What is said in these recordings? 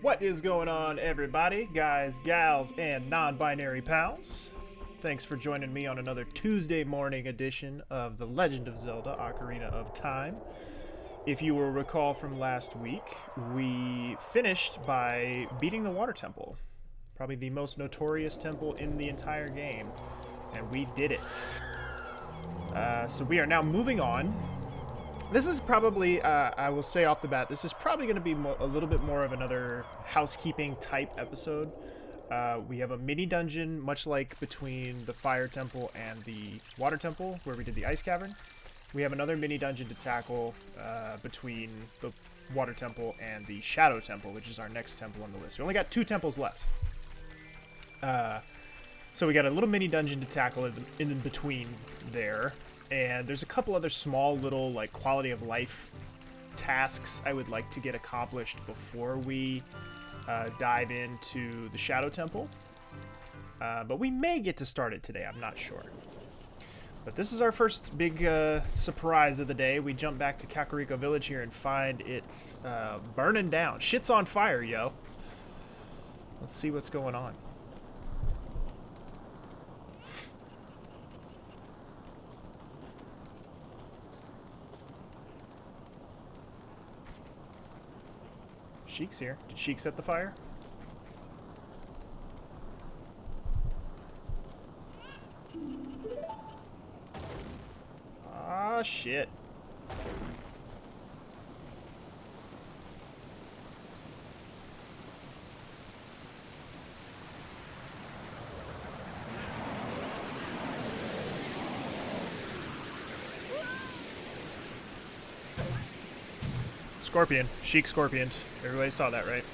What is going on, everybody? Guys, gals, and non-binary pals. Thanks for joining me on another Tuesday morning edition of The Legend of Zelda: Ocarina of Time. If you will recall from last week, we finished by beating the Water Temple. Probably the most notorious temple in the entire game. And we did it. So we are now moving on. This is probably, I will say off the bat, this is probably going to be a little bit more of another housekeeping type episode. We have a mini dungeon, much like between the Fire Temple and the Water Temple, where we did the Ice Cavern. We have another mini dungeon to tackle between the Water Temple and the Shadow Temple, which is our next temple on the list. We only got 2 temples left. So we got a little mini dungeon to tackle in between there. And there's a couple other small little like quality of life tasks I would like to get accomplished before we dive into the Shadow Temple. But we may get to start it today, I'm not sure. But this is our first big surprise of the day. We jump back to Kakariko Village here and find it's burning down. Shit's on fire, yo. Let's see what's going on. Sheik's here. Did Sheik set the fire? Ah, shit. Scorpion. Sheik Scorpion. Everybody saw that, right?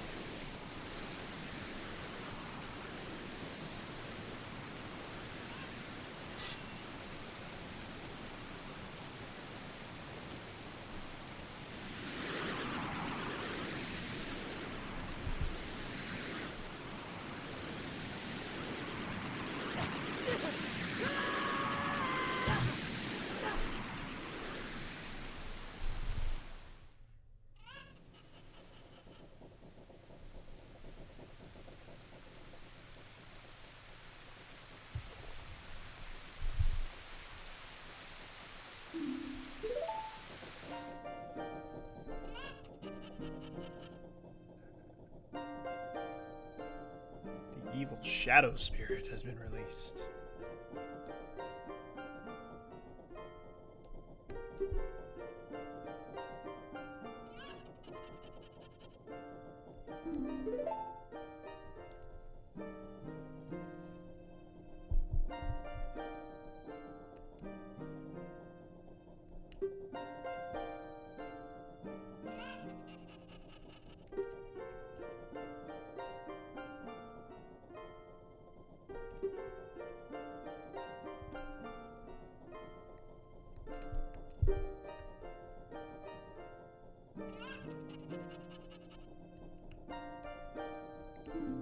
The evil shadow spirit has been released.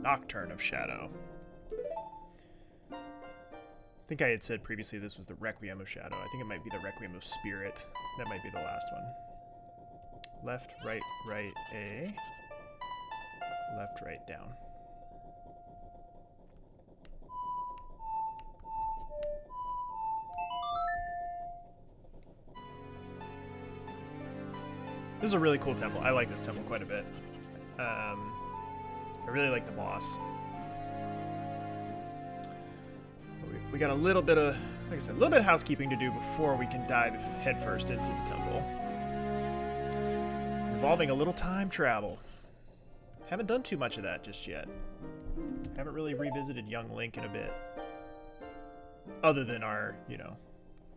Nocturne of Shadow. I think I had said previously this was the Requiem of Shadow. I think it might be the Requiem of Spirit. That might be the last one. Left, right, right, A. Left, right, down. This is a really cool temple. I like this temple quite a bit. I really like the boss. We got a little bit of, like I said, a little bit of housekeeping to do before we can dive headfirst into the temple. Involving a little time travel. Haven't done too much of that just yet. Haven't really revisited Young Link in a bit. Other than our, you know,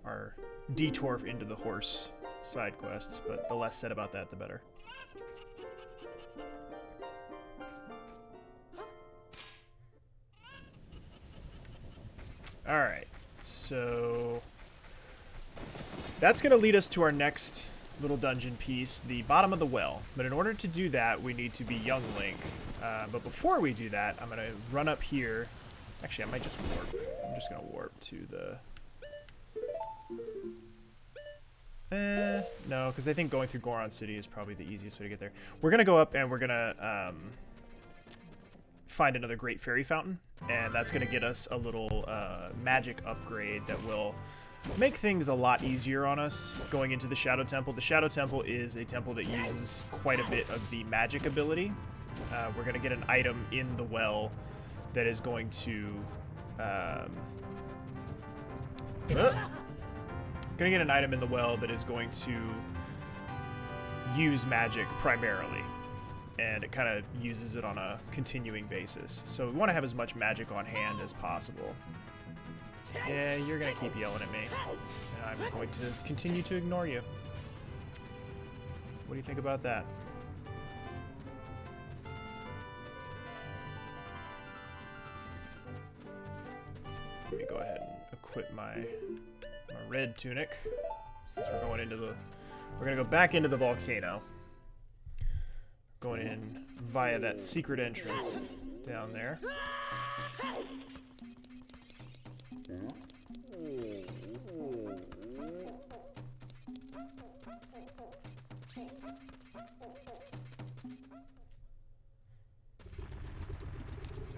our detour into the horse side quests, but the less said about that, the better. Alright, so that's going to lead us to our next little dungeon piece, the bottom of the well. But in order to do that, we need to be Young Link. But before we do that, I'm going to run up here. Actually, I might just warp. I'm just going to warp to the... no, because I think going through Goron City is probably the easiest way to get there. We're going to go up and we're going to find another Great Fairy Fountain, and that's going to get us a little magic upgrade that will make things a lot easier on us going into the Shadow Temple. The Shadow Temple is a temple that uses quite a bit of the magic ability. We're going to get an item in the well that is going to... Gonna get an item in the well that is going to use magic primarily, and it kind of uses it on a continuing basis. So we want to have as much magic on hand as possible. Yeah, you're gonna keep yelling at me, and I'm going to continue to ignore you. What do you think about that? Let me go ahead and equip my red tunic, since we're going into the... We're gonna go back into the volcano. Going in via that secret entrance down there.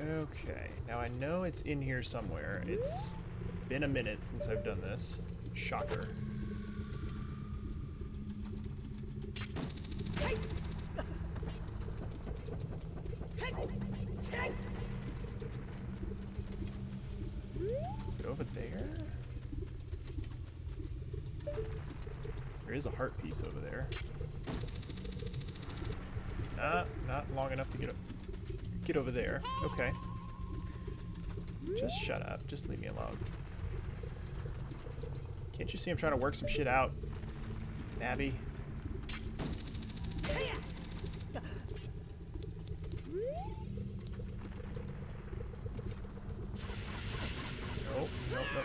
Okay, now I know it's in here somewhere. It's been a minute since I've done this. Shocker. Is it over there? There is a heart piece over there. Not long enough to get over there. Okay. Just shut up. Just leave me alone. Can't you see I'm trying to work some shit out? Nabby.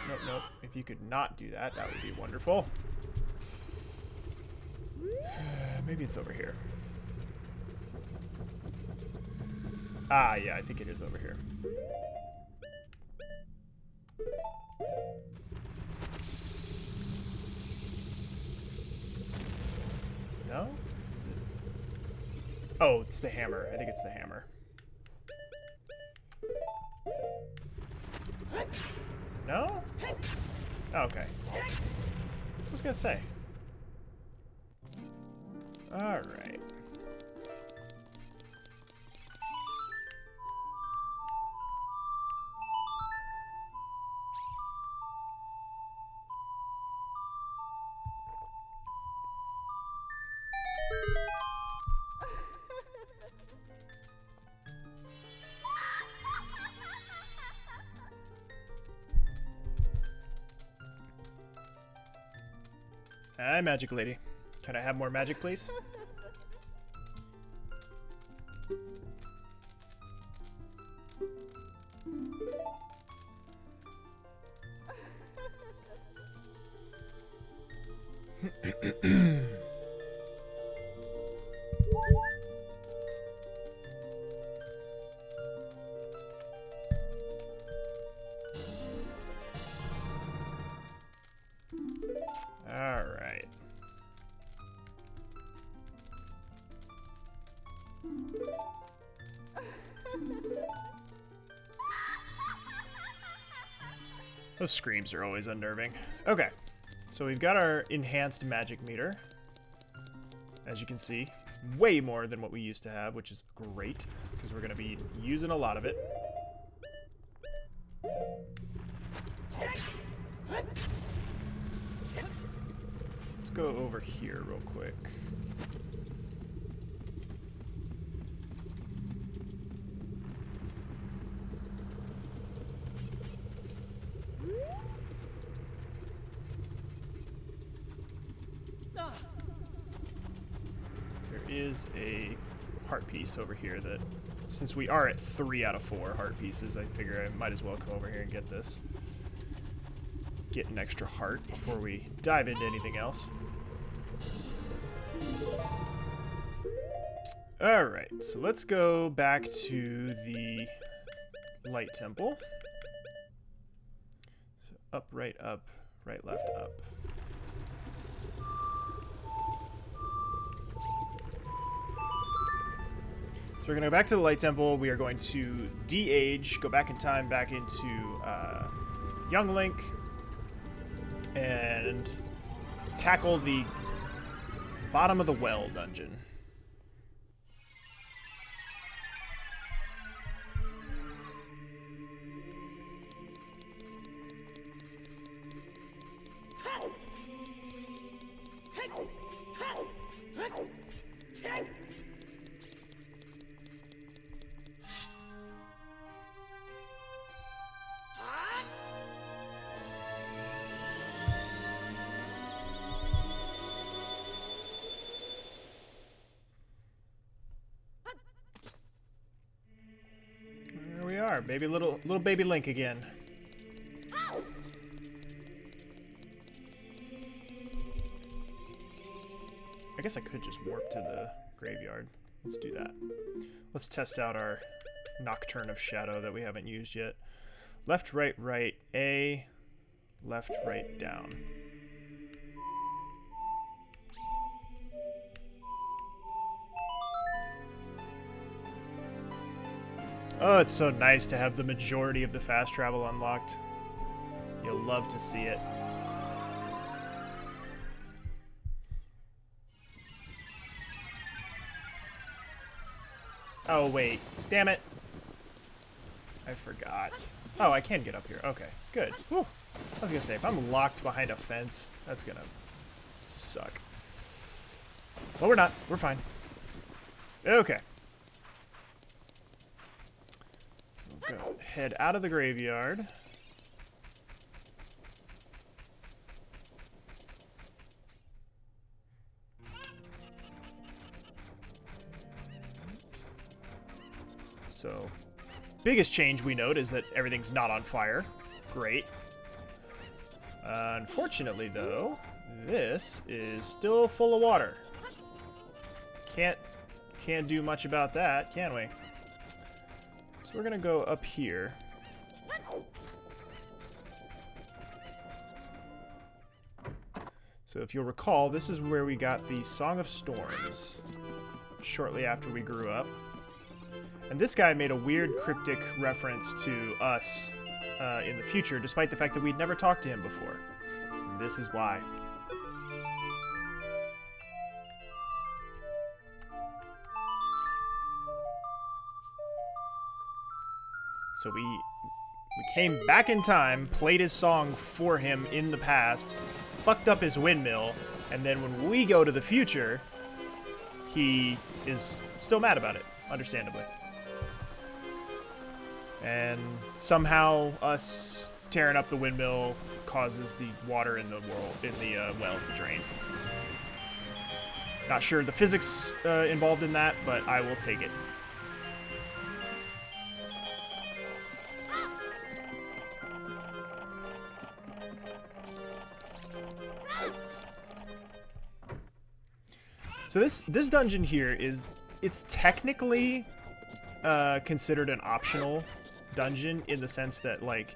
Nope, nope. If you could not do that, that would be wonderful. Maybe it's over here. Ah, yeah, I think it is over here. No? Is it? Oh, it's the hammer. I think it's the hammer. No? Oh, okay. I was gonna say. Alright. Hi, Magic Lady. Can I have more magic, please? All right. Those screams are always unnerving. Okay, so we've got our enhanced magic meter. As you can see, way more than what we used to have, which is great, because we're going to be using a lot of it. Let's go over here real quick. Is a heart piece over here that, since we are at 3 out of 4 heart pieces, I figure I might as well come over here and get this. Get an extra heart before we dive into anything else. Alright, so let's go back to the light temple. So up, right, left, up. So we're going to go back to the Light Temple. We are going to de-age, go back in time, back into Young Link, and tackle the bottom of the well dungeon. There we are, baby little baby Link again. I guess I could just warp to the graveyard. Let's do that. Let's test out our Nocturne of Shadow that we haven't used yet. Left, right, right, A. Left, right, down. Oh, it's so nice to have the majority of the fast travel unlocked. You'll love to see it. Oh, wait. Damn it. I forgot. Oh, I can get up here. Okay, good. Whew. I was gonna say, if I'm locked behind a fence, that's gonna suck. Well, we're not. We're fine. Okay. We'll go head out of the graveyard. So, biggest change we note is that everything's not on fire. Great. Unfortunately, though, this is still full of water. Can't do much about that, can we? So we're gonna go up here. So if you'll recall, this is where we got the Song of Storms shortly after we grew up. And this guy made a weird cryptic reference to us in the future, despite the fact that we'd never talked to him before. And this is why. So we came back in time, played his song for him in the past, fucked up his windmill, and then when we go to the future, he is still mad about it, understandably. And somehow us tearing up the windmill causes the water in the well to drain. Not sure the physics involved in that, but I will take it. So this dungeon here it's technically considered an optional dungeon in the sense that, like,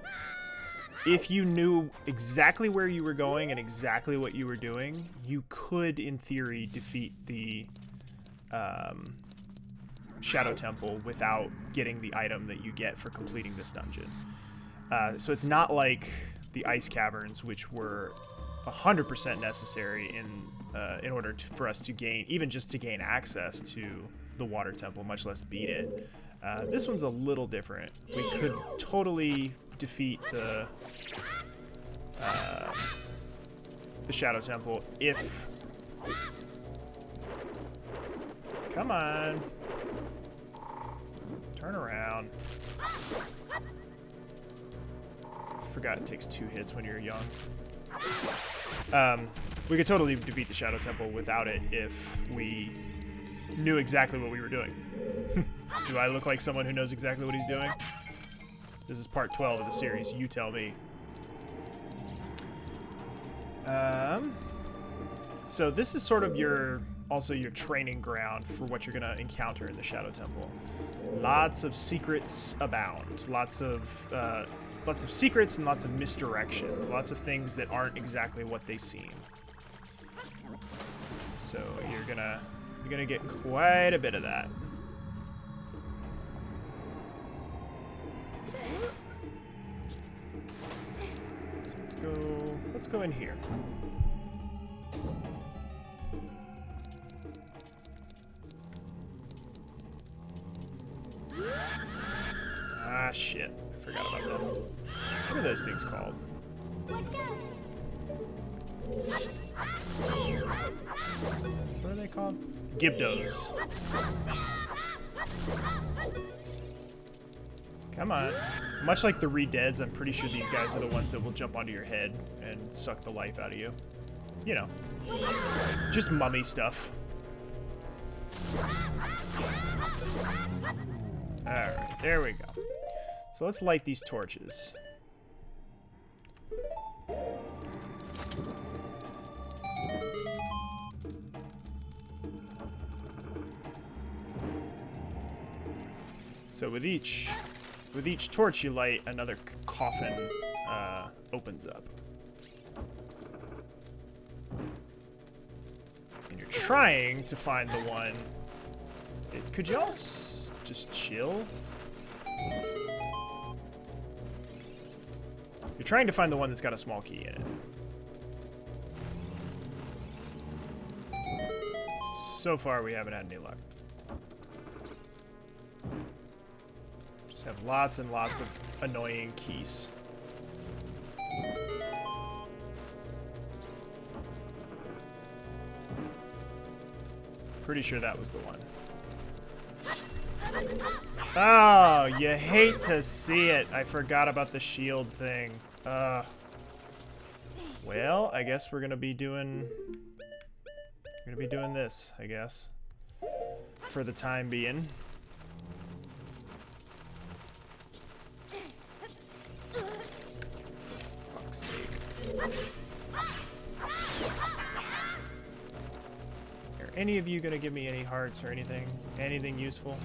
if you knew exactly where you were going and exactly what you were doing, you could, in theory, defeat the Shadow Temple without getting the item that you get for completing this dungeon. So it's not like the Ice Caverns, which were 100% necessary in order for us to gain, even just to gain access to the Water Temple, much less beat it. This one's a little different. We could totally defeat the Shadow Temple if... Come on. Turn around. Forgot it takes 2 hits when you're young. We could totally defeat the Shadow Temple without it if we knew exactly what we were doing. Do I look like someone who knows exactly what he's doing? This is part 12 of the series. You tell me. So this is sort of also your training ground for what you're going to encounter in the Shadow Temple. Lots of secrets abound. Lots of secrets and lots of misdirections. Lots of things that aren't exactly what they seem. So you're gonna get quite a bit of that. let's go in here. Ah, shit. I forgot about that. What are those things called? What are they called? Gibdos. Come on. Much like the Re-Deads, I'm pretty sure these guys are the ones that will jump onto your head and suck the life out of you. You know. Just mummy stuff. Alright, there we go. So let's light these torches. So with each torch you light, another coffin opens up. And you're trying to find the one. Could y'all just chill? You're trying to find the one that's got a small key in it. So far, we haven't had any luck. Just have lots and lots of annoying keys. Pretty sure that was the one. Oh, you hate to see it. I forgot about the shield thing. Well, I guess we're gonna be doing this, I guess. For the time being. For fuck's sake. Are any of you gonna give me any hearts or anything? Anything useful?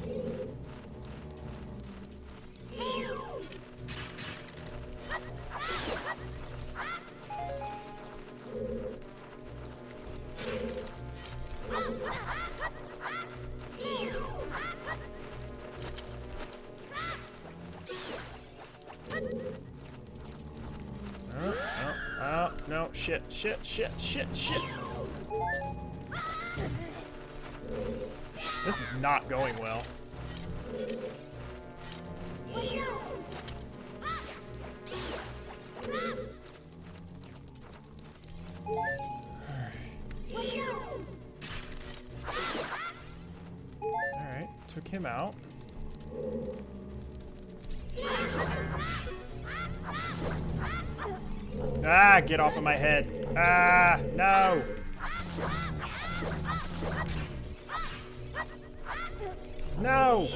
Oh, no, shit. This is not going well. Alright, took him out. Ah, get off of my head. Ah, no. No.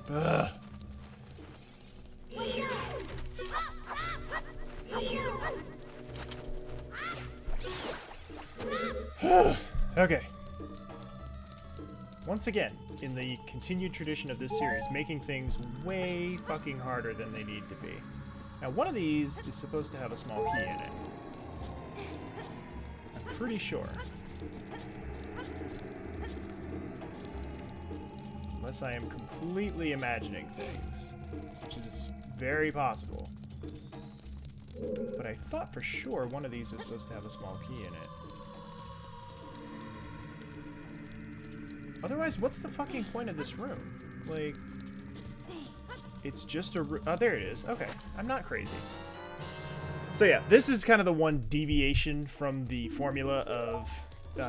Ugh. Okay. Once again, in the continued tradition of this series, making things way fucking harder than they need to be. Now, one of these is supposed to have a small key in it. I'm pretty sure. Unless I am completely imagining things, which is very possible. But I thought for sure one of these was supposed to have a small key in it. Otherwise, what's the fucking point of this room? Like, it's just a room. Oh, there it is. Okay, I'm not crazy. So yeah, this is kind of the one deviation from the formula of...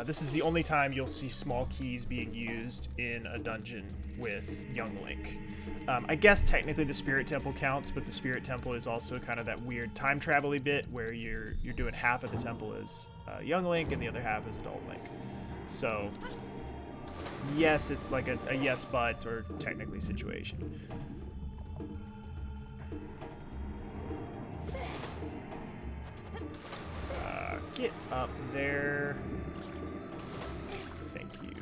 this is the only time you'll see small keys being used in a dungeon with young Link. I guess technically the Spirit Temple counts, but the Spirit Temple is also kind of that weird time travel-y bit where you're doing half of the temple as young Link and the other half is adult Link. So... yes, it's like a yes but or technically situation. Get up there. Thank you.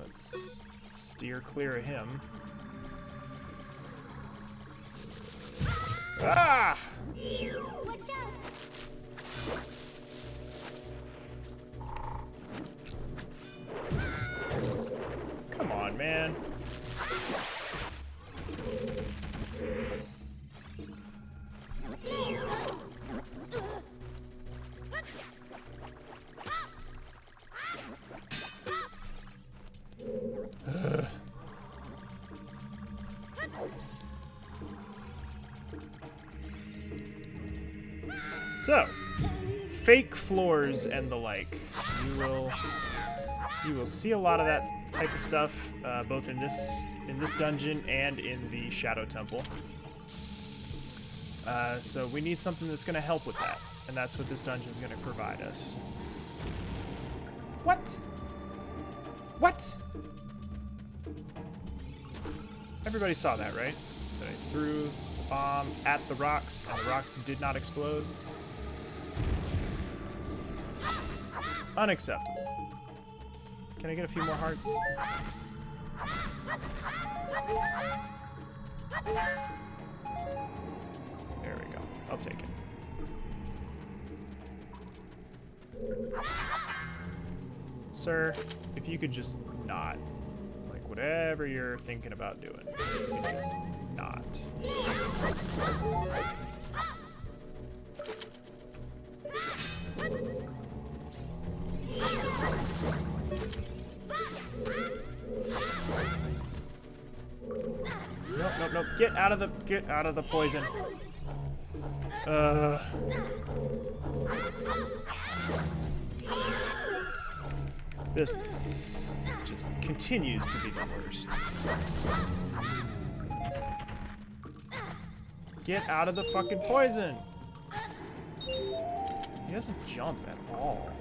Let's steer clear of him. Ah! Come on, man. So, fake floors and the like. You will see a lot of that type of stuff, both in this dungeon and in the Shadow Temple. So we need something that's going to help with that, and that's what this dungeon is going to provide us. What? What? Everybody saw that, right? That I threw the bomb at the rocks, and the rocks did not explode. Unacceptable. Can I get a few more hearts? There we go. I'll take it. Sir, if you could just not. Like, whatever you're thinking about doing, you can just not. Nope, nope, nope. Get out of the poison. This just continues to be the worst. Get out of the fucking poison. He doesn't jump at all.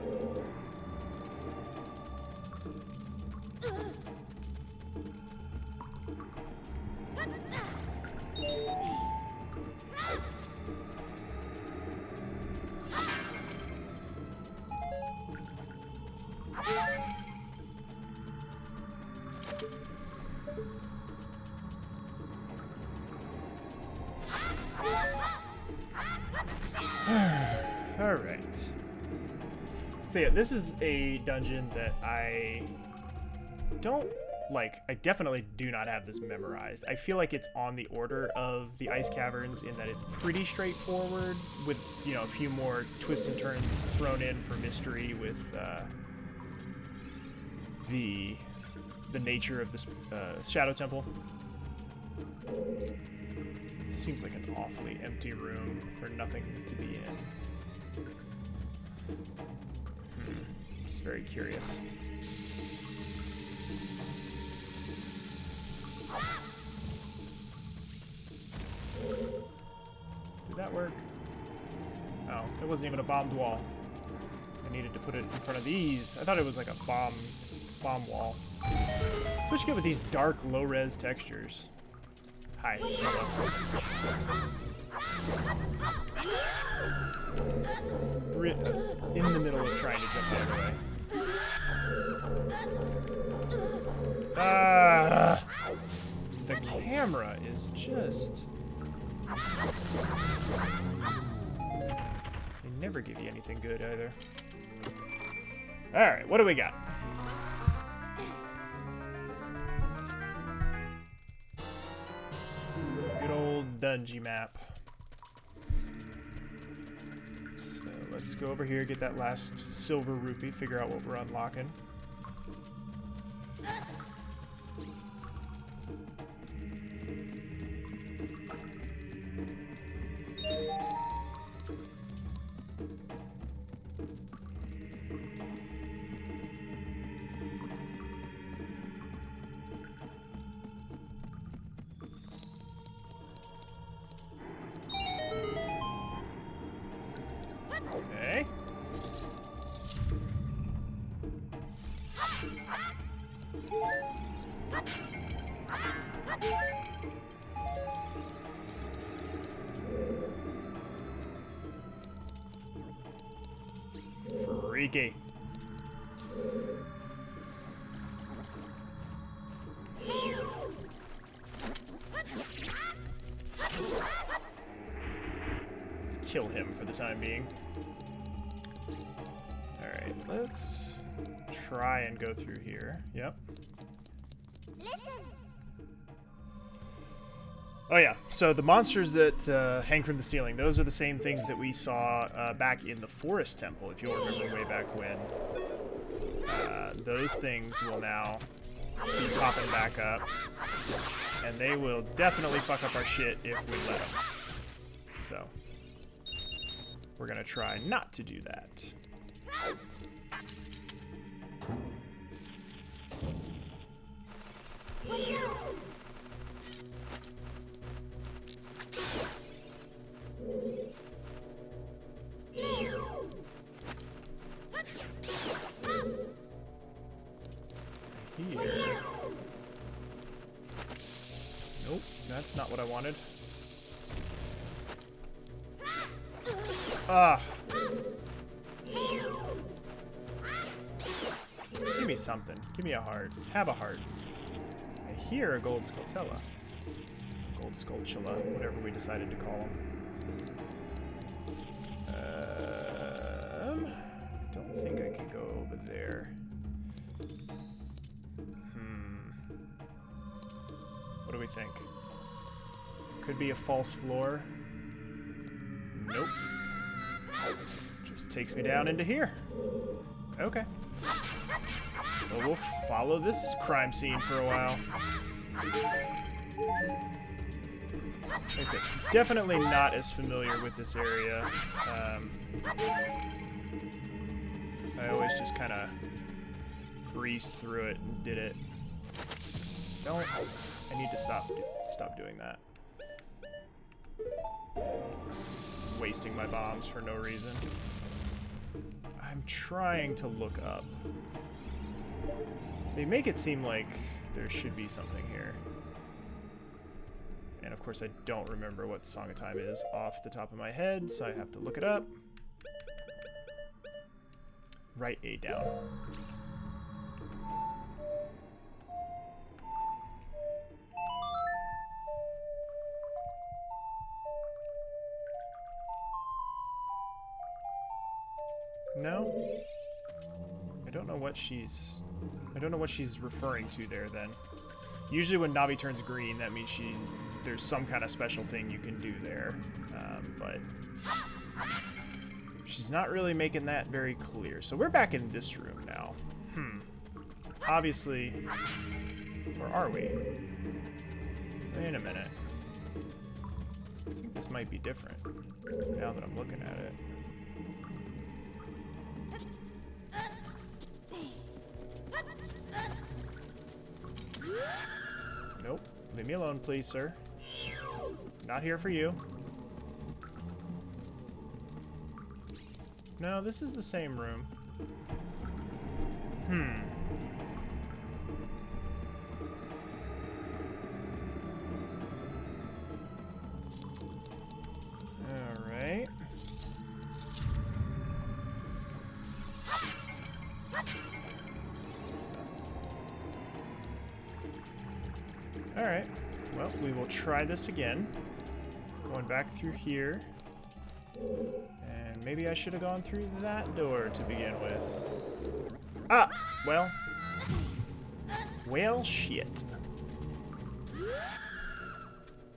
Alright. So yeah, this is a dungeon that I don't like. I definitely do not have this memorized. I feel like it's on the order of the Ice Caverns in that it's pretty straightforward with, you know, a few more twists and turns thrown in for mystery with the nature of this Shadow Temple. Seems like an awfully empty room for nothing to be in. Just very curious. Did that work? Oh, it wasn't even a bombed wall. I needed to put it in front of these. I thought it was like a bomb wall. That's what you get with these dark, low-res textures. Hi. In the middle of trying to jump the other way. The camera is just... They never give you anything good either. Alright, what do we got? Good old dungeon map. So let's go over here, get that last silver rupee, figure out what we're unlocking. Okay. Freaky. Let's kill him for the time being. Alright, let's try and go through here. Yep. Oh yeah, so the monsters that hang from the ceiling, those are the same things that we saw back in the Forest Temple, if you'll remember way back when. Those things will now be popping back up, and they will definitely fuck up our shit if we let them. So, we're gonna try not to do that. Here. Nope, that's not what I wanted. Ah. Give me something. Give me a heart. Have a heart. I hear a gold Skulltula. Gold Skulltula, whatever we decided to call them. Don't think I can go over there. What do we think? Could be a false floor. Nope. Just takes me down into here. Okay. Well, we'll follow this crime scene for a while. Like I said, definitely not as familiar with this area. I always just kind of breezed through it and did it. Don't. I need to stop doing that. Wasting my bombs for no reason. I'm trying to look up. They make it seem like there should be something here. And of course I don't remember what the Song of Time is off the top of my head, so I have to look it up. Write A down. No? I don't know what she's referring to there then. Usually when Navi turns green, that means there's some kind of special thing you can do there. But she's not really making that very clear. So we're back in this room now. Obviously, or are we? Wait a minute. I think this might be different now that I'm looking at it. Nope. Leave me alone, please, sir. Not here for you. No, this is the same room. Alright. Alright. Well, we will try this again. Going back through here. And maybe I should have gone through that door to begin with. Ah! Well. Well, shit.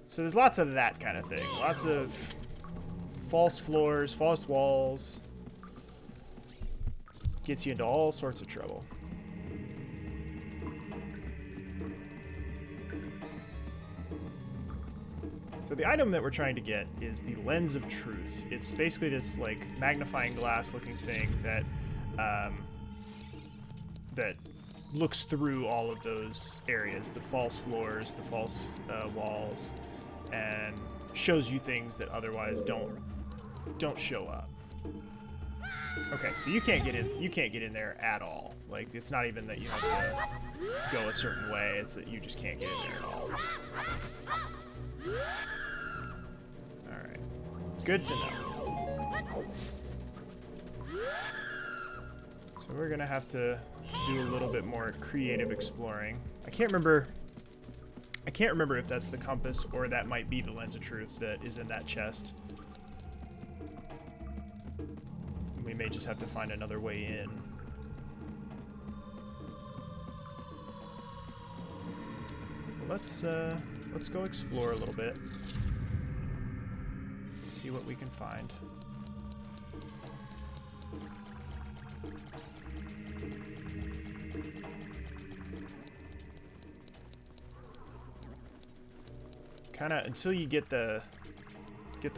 So there's lots of that kind of thing. Lots of false floors, false walls. Gets you into all sorts of trouble. So the item that we're trying to get is the Lens of Truth. It's basically this like magnifying glass looking thing that that looks through all of those areas, the false floors, the false walls, and shows you things that otherwise don't show up. Okay, so you can't get in there at all. Like, it's not even that you have to go a certain way, it's that you just can't get in there at all. Alright. Good to know. So we're gonna have to do a little bit more creative exploring. I can't remember if that's the compass or that might be the Lens of Truth that is in that chest. We may just have to find another way in. Let's let's go explore a little bit. See what we can find. Kind of until you get the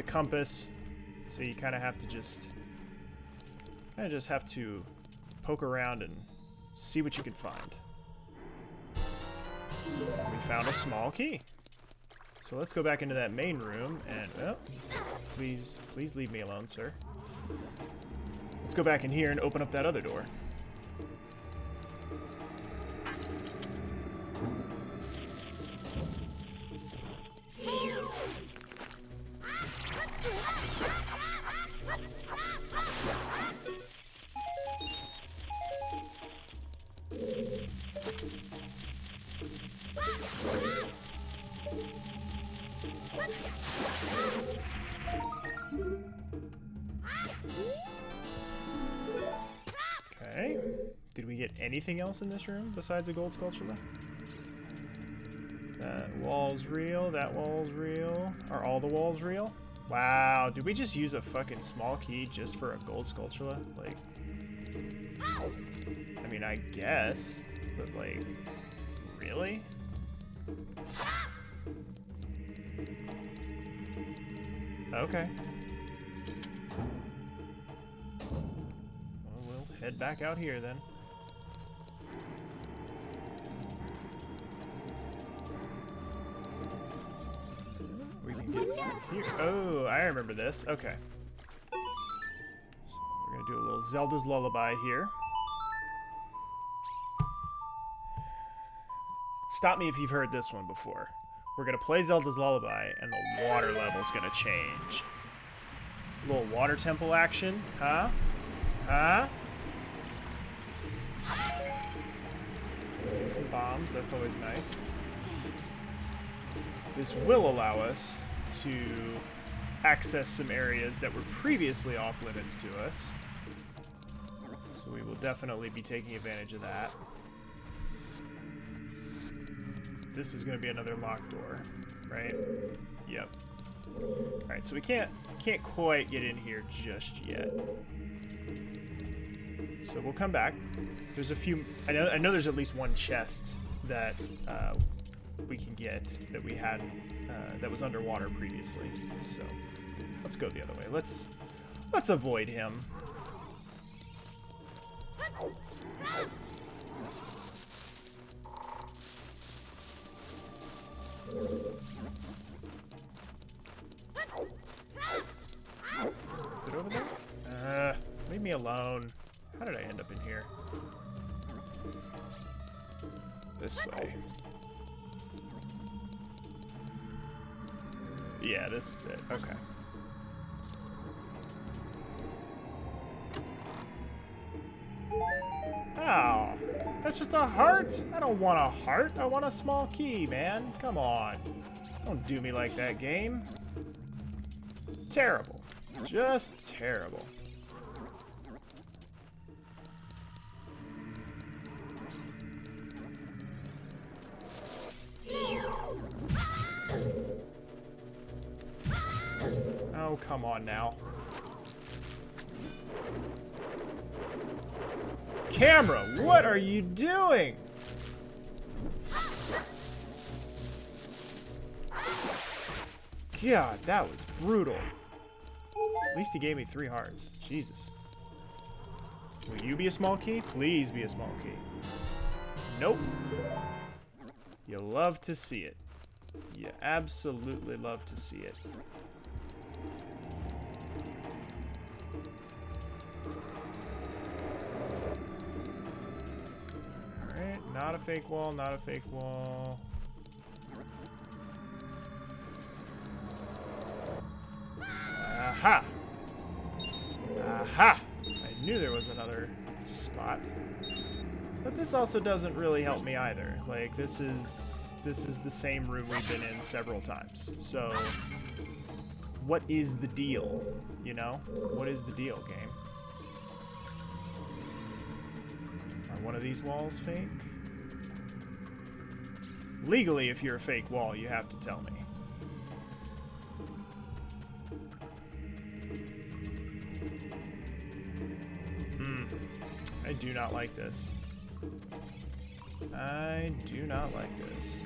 compass, so you kind of have to just have to poke around and see what you can find. We found a small key. So let's go back into that main room and oh, please leave me alone, sir. Let's go back in here and open up that other door. Okay. Did we get anything else in this room besides a gold sculpture left? That wall's real. That wall's real. Are all the walls real? Wow. Did we just use a fucking small key just for a gold sculpture? Like, I mean, I guess, but like, really? Okay. Well, we'll head back out here then. We can get through here. Oh, I remember this. Okay. So we're gonna do a little Zelda's Lullaby here. Stop me if you've heard this one before. We're gonna play Zelda's Lullaby, and the water level's gonna change. A little water temple action, huh? Huh? Get some bombs, that's always nice. This will allow us to access some areas that were previously off limits to us. So we will definitely be taking advantage of that. This is going to be another locked door, right? Yep. All right, so we can't quite get in here just yet. So we'll come back. There's a few. I know there's at least one chest that we can get that we had that was underwater previously. So let's go the other way. Let's avoid him. Is it over there? Leave me alone. How did I end up in here? This way. Yeah, this is it. Okay. Oh, that's just a heart? I don't want a heart. I want a small key, man. Come on. Don't do me like that, game. Terrible. Just terrible. Oh, come on now. Camera, what are you doing? God, that was brutal. At least he gave me 3 hearts. Jesus. Will you be a small key? Please be a small key. Nope. You love to see it. You absolutely love to see it. Alright, not a fake wall, not a fake wall. Aha! Aha! I knew there was another spot. But this also doesn't really help me either. Like, this is the same room we've been in several times. So, what is the deal? You know? What is the deal, game? Are one of these walls fake? Legally, if you're a fake wall, you have to tell me. I do not like this. I do not like this.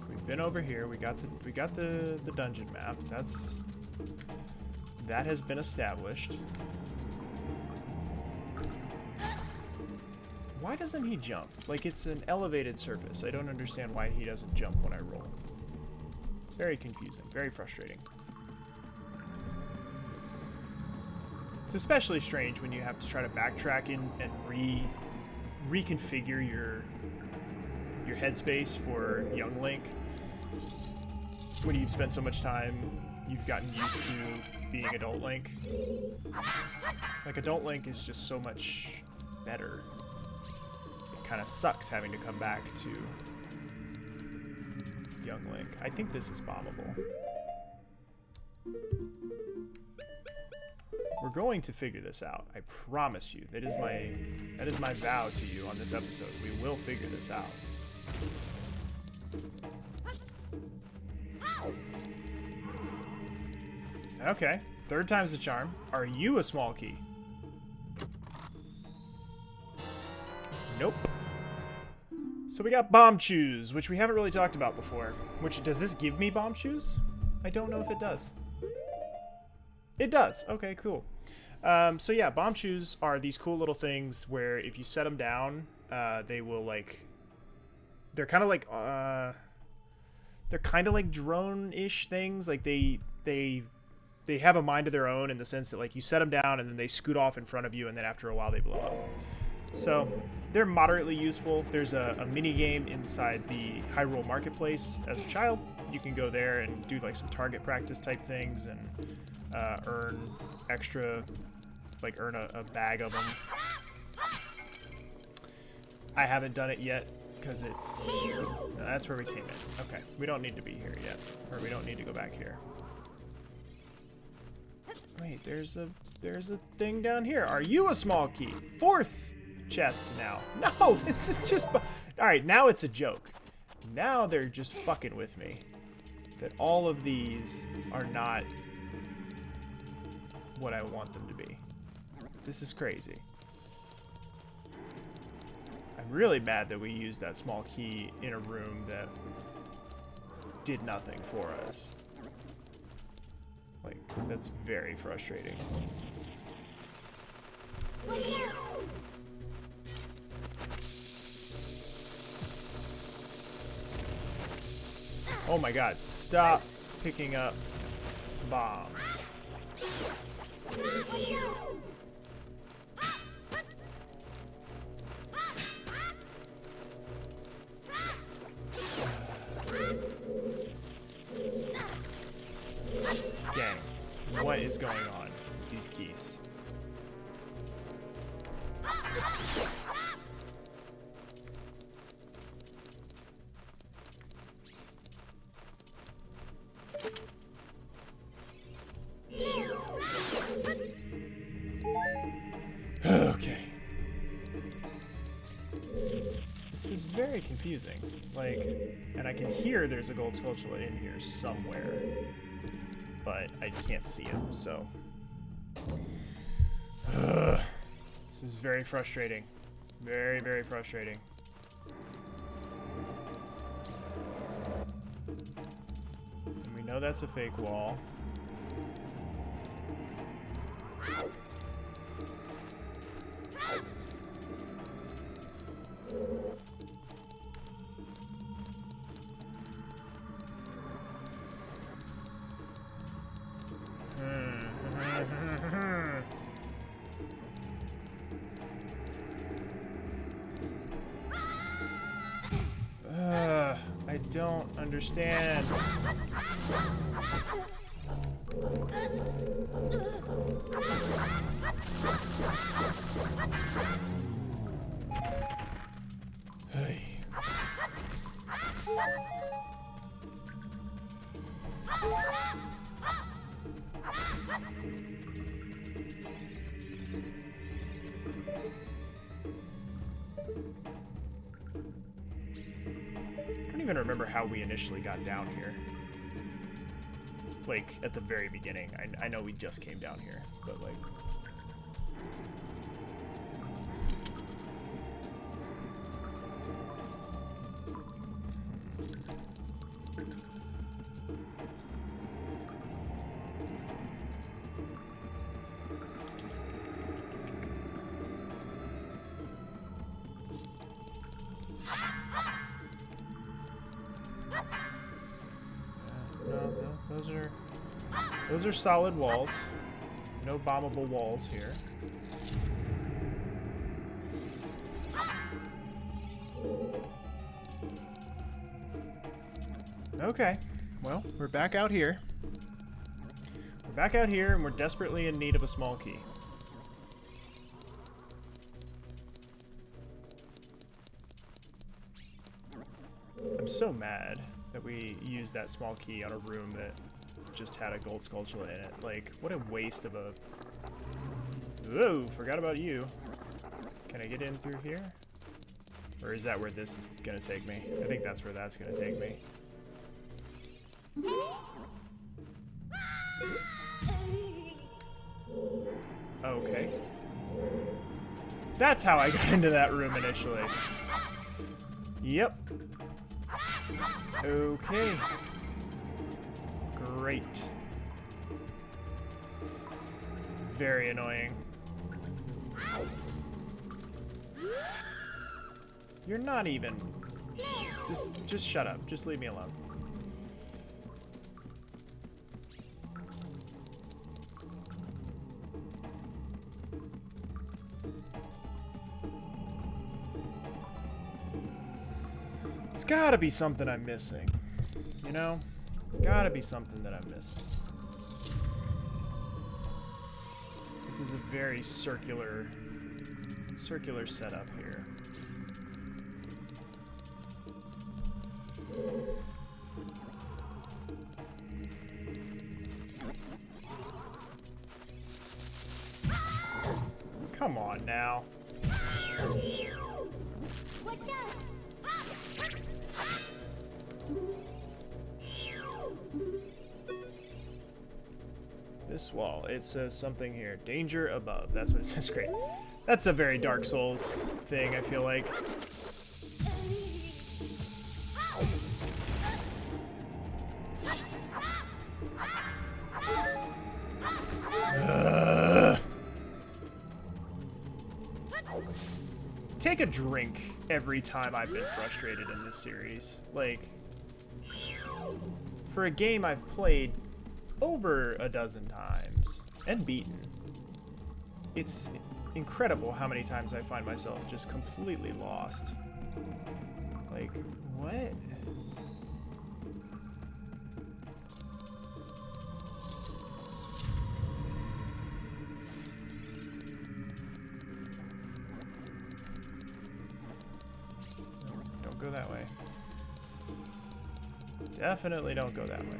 We've been over here. We got the dungeon map. That has been established. Why doesn't he jump? Like, it's an elevated surface. I don't understand why he doesn't jump when I roll. Very confusing. Very frustrating. It's especially strange when you have to try to backtrack in and reconfigure your headspace for young Link. When you've spent so much time, you've gotten used to being adult Link. Like, adult Link is just so much better. Kind of sucks having to come back to young Link. I think this is bombable. We're going to figure this out. I promise you. That is my vow to you on this episode. We will figure this out. Okay. Third time's the charm. Are you a small key? Nope. So we got bomb shoes, which we haven't really talked about before. Does this give me bomb shoes? I don't know if it does. It does. Okay, cool. So yeah, bomb shoes are these cool little things where if you set them down, they will like. They're kind of like drone-ish things. Like they have a mind of their own in the sense that like you set them down and then they scoot off in front of you, and then after a while they blow up. So they're moderately useful. There's a mini game inside the Hyrule Marketplace. As a child, you can go there and do like some target practice type things and earn extra, like earn a bag of them. I haven't done it yet because it's. No, that's where we came in. Okay, we don't need to be here yet, or we don't need to go back here. Wait, there's a thing down here. Are you a small key? Fourth chest now. No, this is just. All right, now it's a joke. Now they're just fucking with me. That all of these are not what I want them to be. This is crazy. I'm really mad that we used that small key in a room that did nothing for us. Like, that's very frustrating. Oh my god, stop picking up bombs. Gang, what is going on with these keys? Okay. This is very confusing. Like, and I can hear there's a gold spatula in here somewhere, but I can't see him, so. This is very frustrating. Very, very frustrating. And we know that's a fake wall. I don't understand. Hey. I don't even remember how we initially got down here. Like, at the very beginning. I know we just came down here, but like... Those are solid walls. No bombable walls here. Okay, well, we're back out here. We're back out here, and we're desperately in need of a small key. I'm so mad that we used that small key on a room that just had a gold skulltula in it. Like, what a waste of a... Whoa, forgot about you. Can I get in through here? Or is that where this is gonna take me? I think that's where that's gonna take me. Okay. That's how I got into that room initially. Yep. Okay. Great. Very annoying. You're not even... Just shut up. Just leave me alone. It's gotta be something I'm missing. You know? Gotta be something that I'm missing. This is a very circular setup here. Come on now. This wall, it says something here. Danger above. That's what it says. Great. That's a very Dark Souls thing, I feel like. Take a drink every time I've been frustrated in this series. Like, for a game I've played over a dozen times and beaten, it's incredible how many times I find myself just completely lost. Like, what? Don't go that way. Definitely don't go that way.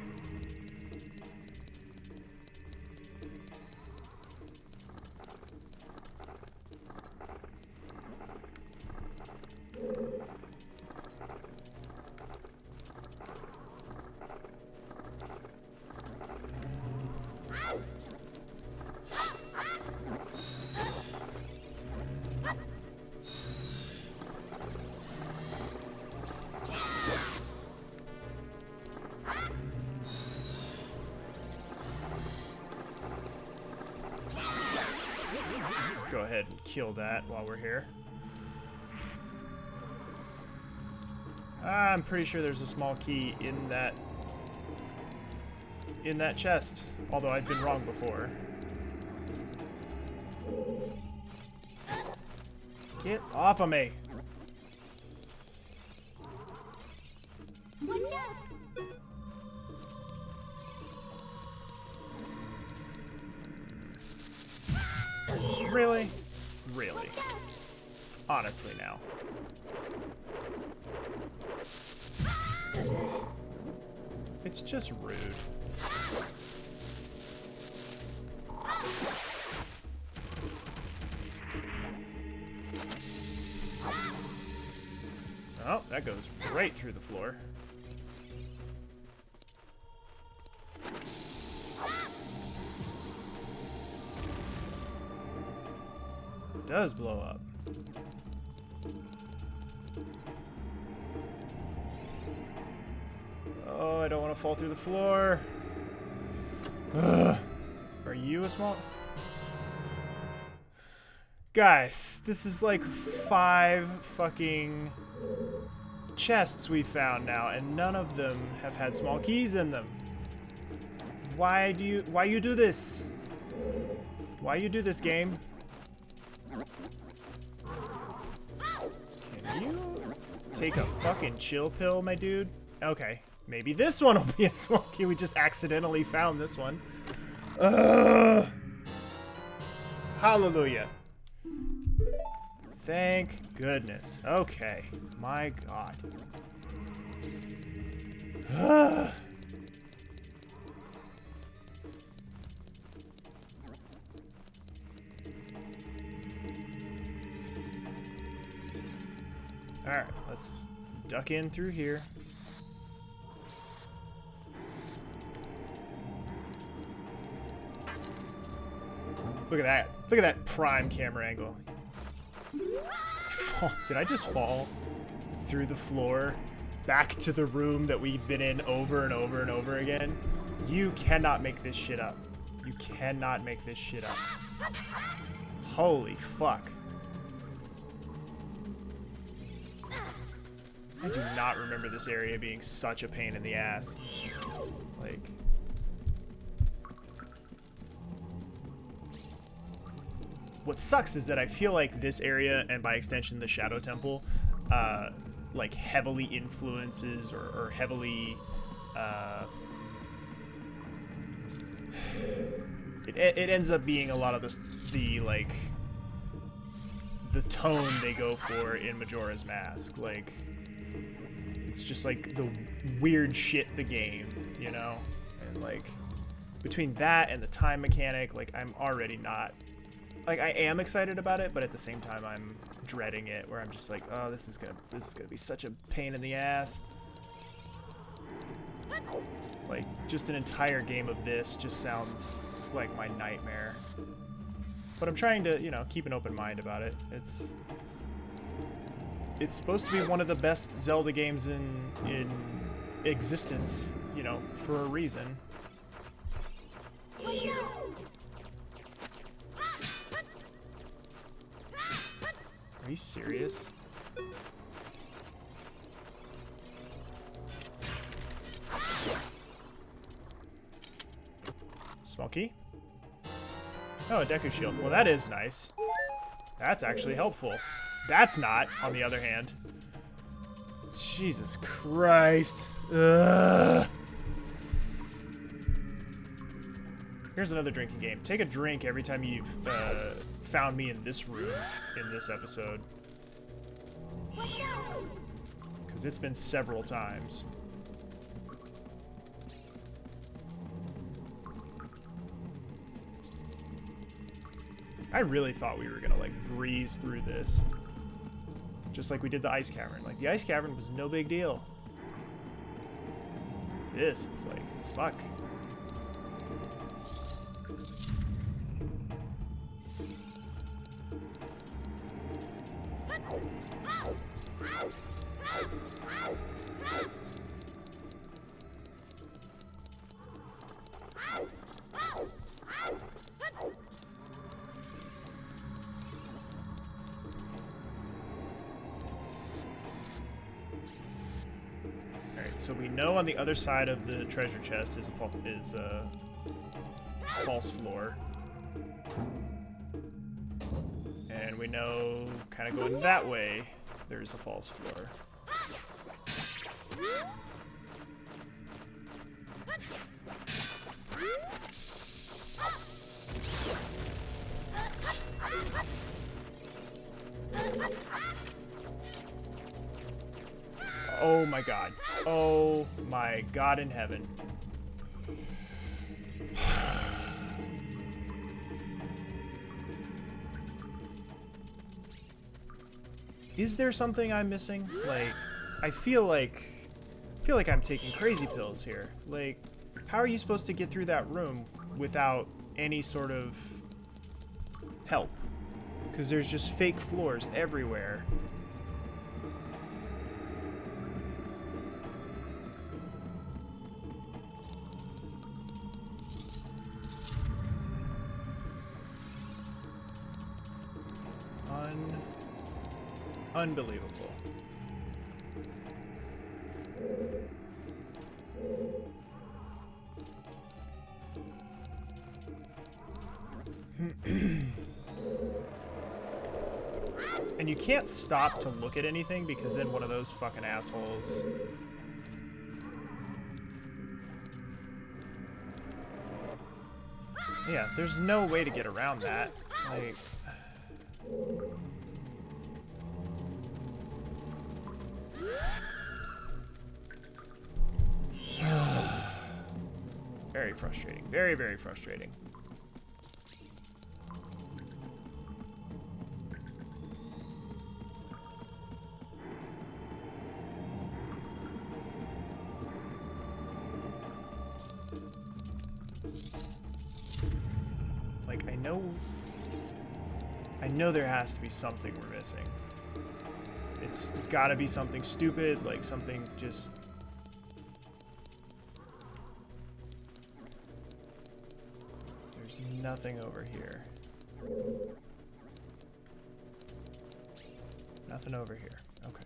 Go ahead and kill that while we're here. I'm pretty sure there's a small key in that chest, although I've been wrong before. Get off of me. Really? Really? Honestly now. It's just rude. right through the floor. It does blow up. Oh, I don't want to fall through the floor. Ugh. Are you a small... Guys, this is like 5 fucking chests we found now, and none of them have had small keys in them. Why you do this? Why you do this, game? Can you take a fucking chill pill, my dude? Okay, maybe this one will be a small key. We just accidentally found this one. Hallelujah. Thank goodness. Okay. My God. Alright, let's duck in through here. Look at that. Look at that prime camera angle. Did I just fall through the floor back to the room that we've been in over and over and over again? You cannot make this shit up. You cannot make this shit up. Holy fuck. I do not remember this area being such a pain in the ass. Like... What sucks is that I feel like this area, and by extension the Shadow Temple, like heavily influences or heavily, it ends up being a lot of the like, the tone they go for in Majora's Mask. Like, it's just like the weird shit the game, you know? And like, between that and the time mechanic, like I'm already not... Like, I am excited about it, but at the same time, I'm dreading it, where I'm just like, oh, this is gonna be such a pain in the ass. Like, just an entire game of this just sounds like my nightmare. But I'm trying to, you know, keep an open mind about it. It's supposed to be one of the best Zelda games in existence, you know, for a reason. Are you serious? Small key? Oh, a Deku Shield. Well, that is nice. That's actually helpful. That's not, on the other hand. Jesus Christ. Ugh. Here's another drinking game. Take a drink every time you've found me in this room in this episode. Because it's been several times. I really thought we were gonna like breeze through this. Just like we did the Ice Cavern. Like the Ice Cavern was no big deal. This, it's like, fuck. So we know on the other side of the treasure chest is a false floor. And we know, kind of going that way, there's a false floor. Oh my god. Oh my god in heaven. Is there something I'm missing? Like, I feel like I'm taking crazy pills here. Like, how are you supposed to get through that room without any sort of help? Because there's just fake floors everywhere. Unbelievable. And you can't stop to look at anything because then one of those fucking assholes. Yeah, there's no way to get around that. Like... Very frustrating. Very, very frustrating. Like, I know there has to be something we're missing. It's gotta be something stupid, like something just... There's nothing over here. Nothing over here. Okay.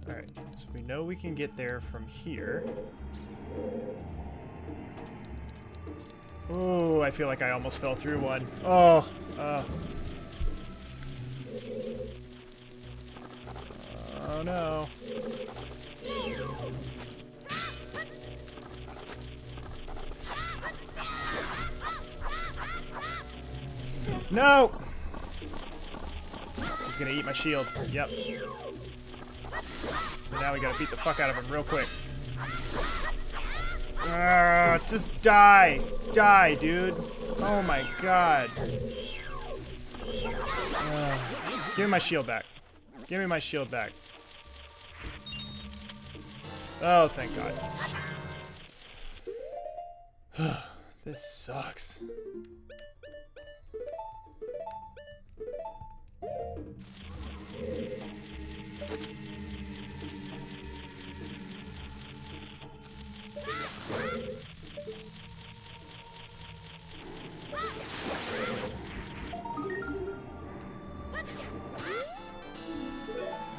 Alright, so we know we can get there from here. Oh, I feel like I almost fell through one. Oh, oh no. No! He's gonna eat my shield. Yep. So now we gotta beat the fuck out of him real quick. Just die. Die, dude. Oh my god. Give me my shield back. Give me my shield back. Oh, thank god. This sucks.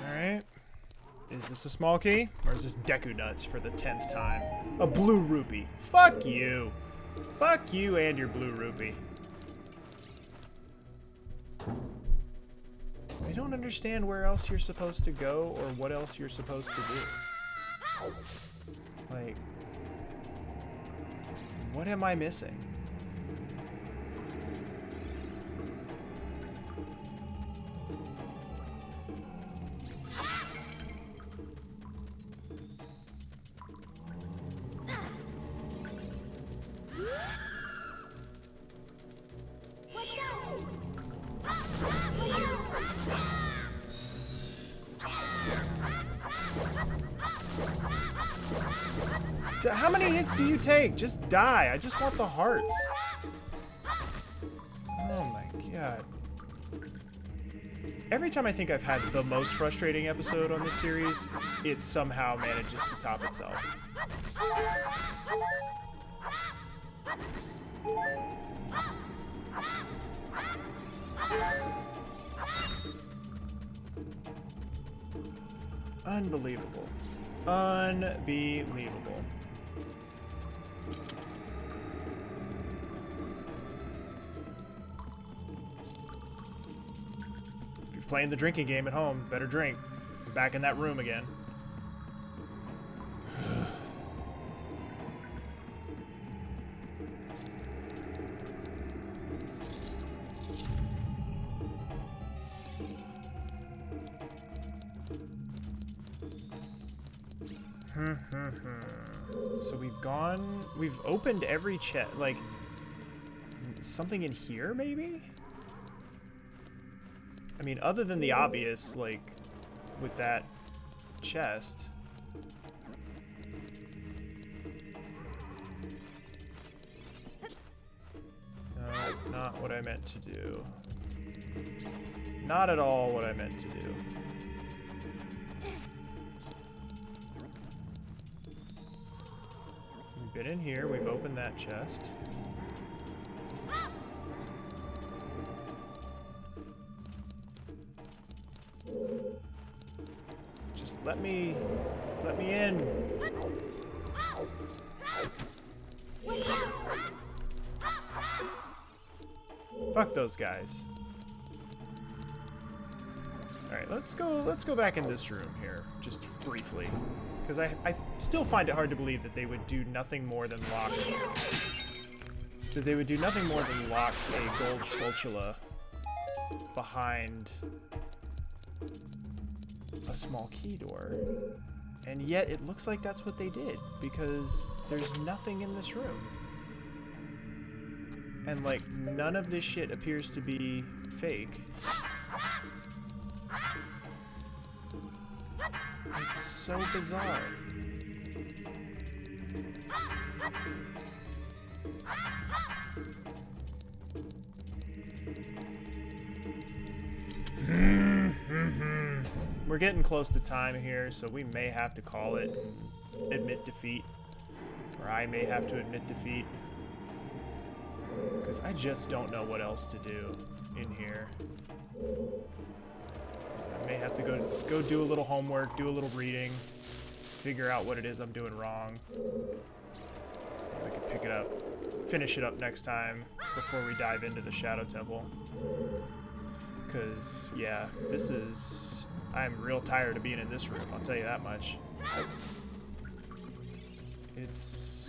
Alright. Is this a small key? Or is this Deku Nuts for the 10th time? A blue rupee. Fuck you. Fuck you and your blue rupee. I don't understand where else you're supposed to go or what else you're supposed to do. Like, what am I missing? How many hits do you take? Just die. I just want the hearts. Oh my god. Every time I think I've had the most frustrating episode on this series, it somehow manages to top itself. Unbelievable. Unbelievable. If you're playing the drinking game at home, better drink. We're back in that room again. So we've opened every chest, like, something in here, maybe? I mean, other than the obvious, like, with that chest. No, not what I meant to do. Not at all what I meant to do. We've been in here, we've opened that chest. Just let me in. Fuck those guys. Alright, let's go back in this room here, just briefly. Because I still find it hard to believe that they would do nothing more than lock... That they would do nothing more than lock a gold spatula behind a small key door. And yet it looks like that's what they did, because there's nothing in this room. And, like, none of this shit appears to be fake. It's so bizarre. We're getting close to time here, so we may have to call it and admit defeat. Or I may have to admit defeat. Because I just don't know what else to do in here. I may have to go do a little homework, do a little reading, figure out what it is I'm doing wrong. We can pick it up, finish it up next time before we dive into the Shadow Temple. Because, yeah, this is... I'm real tired of being in this room, I'll tell you that much. It's...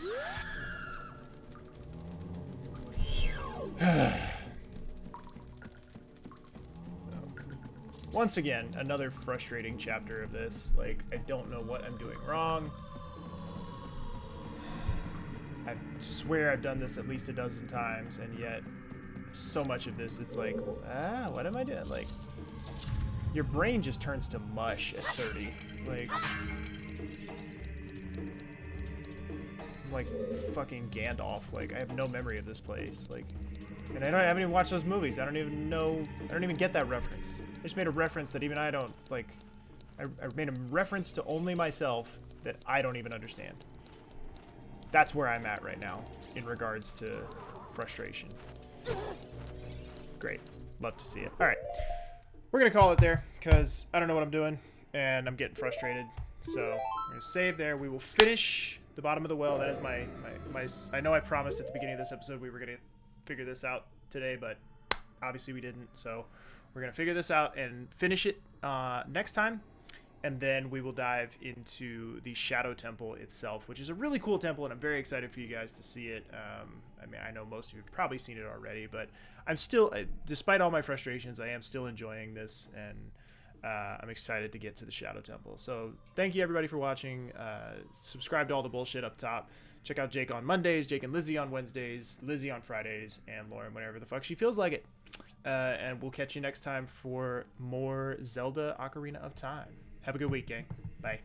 Once again, another frustrating chapter of this. Like, I don't know what I'm doing wrong. I swear I've done this at least a dozen times, and yet so much of this, it's like, what am I doing? Like, your brain just turns to mush at 30. Like, I'm like fucking Gandalf. Like, I have no memory of this place. Like, and I haven't even watched those movies. I don't even get that reference. I just made a reference that even I don't, like, I made a reference to only myself that I don't even understand. That's where I'm at right now in regards to frustration. Great. Love to see it. All right. We're going to call it there because I don't know what I'm doing and I'm getting frustrated. So we're going to save there. We will finish the bottom of the well. That is my I know I promised at the beginning of this episode we were going to figure this out today, but obviously we didn't. So we're going to figure this out and finish it next time. And then we will dive into the Shadow Temple itself, which is a really cool temple, and I'm very excited for you guys to see it. I mean, I know most of you have probably seen it already, but I'm still, despite all my frustrations, I am still enjoying this, and I'm excited to get to the Shadow Temple. So thank you, everybody, for watching. Subscribe to all the bullshit up top. Check out Jake on Mondays, Jake and Lizzie on Wednesdays, Lizzie on Fridays, and Lauren whenever the fuck she feels like it. And we'll catch you next time for more Zelda Ocarina of Time. Have a good week, gang. Bye.